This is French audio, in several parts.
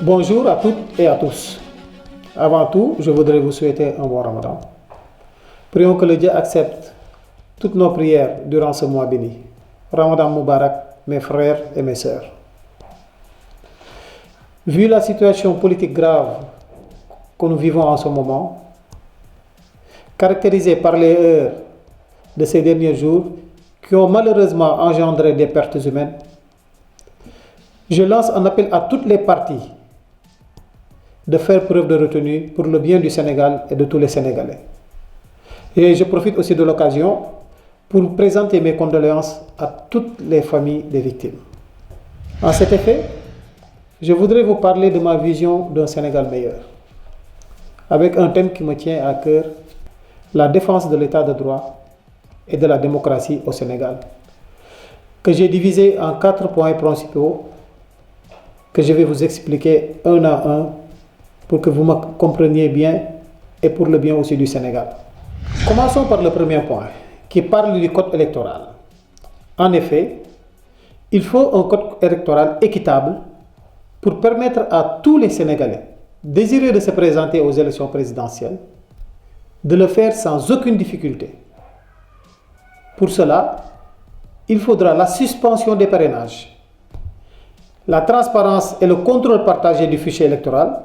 Bonjour à toutes et à tous. Avant tout, je voudrais vous souhaiter un bon Ramadan. Prions que le Dieu accepte toutes nos prières durant ce mois béni. Ramadan Moubarak, mes frères et mes sœurs. Vu la situation politique grave que nous vivons en ce moment, caractérisée par les heurts de ces derniers jours qui ont malheureusement engendré des pertes humaines, je lance un appel à toutes les parties de faire preuve de retenue pour le bien du Sénégal et de tous les Sénégalais. Et je profite aussi de l'occasion pour présenter mes condoléances à toutes les familles des victimes. En cet effet, je voudrais vous parler de ma vision d'un Sénégal meilleur, avec un thème qui me tient à cœur, la défense de l'état de droit et de la démocratie au Sénégal, que j'ai divisé en 4 points principaux que je vais vous expliquer un à un pour que vous me compreniez bien et pour le bien aussi du Sénégal. Commençons par le premier point, qui parle du code électoral. En effet, il faut un code électoral équitable pour permettre à tous les Sénégalais désireux de se présenter aux élections présidentielles de le faire sans aucune difficulté. Pour cela, il faudra la suspension des parrainages, la transparence et le contrôle partagé du fichier électoral,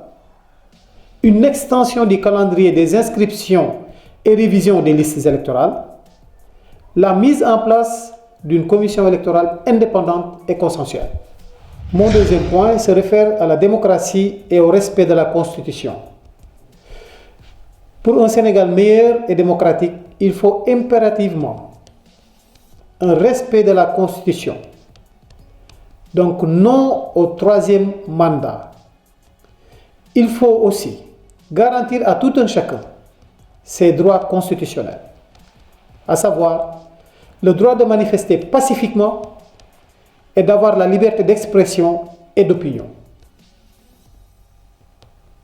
une extension du calendrier des inscriptions et révision des listes électorales, la mise en place d'une commission électorale indépendante et consensuelle. Mon deuxième point se réfère à la démocratie et au respect de la Constitution. Pour un Sénégal meilleur et démocratique, il faut impérativement un respect de la Constitution. Donc non au troisième mandat. Il faut aussi garantir à tout un chacun ses droits constitutionnels, à savoir le droit de manifester pacifiquement et d'avoir la liberté d'expression et d'opinion.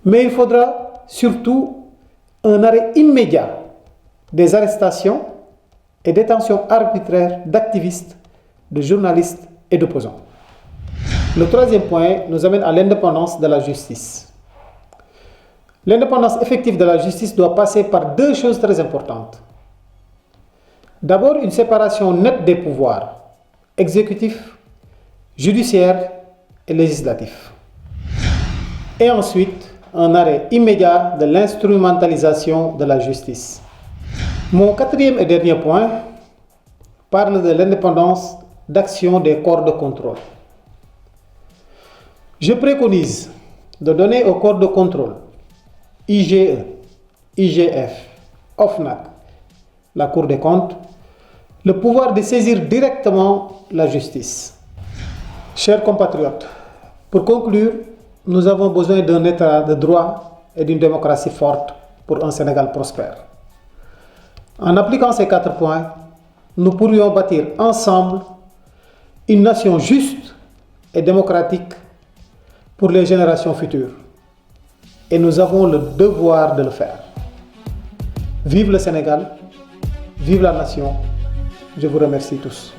Mais il faudra surtout un arrêt immédiat des arrestations et détentions arbitraires d'activistes, de journalistes et d'opposants. Le troisième point nous amène à l'indépendance de la justice. L'indépendance effective de la justice doit passer par 2 choses très importantes. D'abord, une séparation nette des pouvoirs, exécutif, judiciaire et législatif. Et ensuite, un arrêt immédiat de l'instrumentalisation de la justice. Mon 4e et dernier point parle de l'indépendance d'action des corps de contrôle. Je préconise de donner aux corps de contrôle, IGE, IGF, OFNAC, la Cour des comptes, le pouvoir de saisir directement la justice. Chers compatriotes, pour conclure, nous avons besoin d'un état de droit et d'une démocratie forte pour un Sénégal prospère. En appliquant ces 4 points, nous pourrions bâtir ensemble une nation juste et démocratique pour les générations futures. Et nous avons le devoir de le faire. Vive le Sénégal, vive la nation. Je vous remercie tous.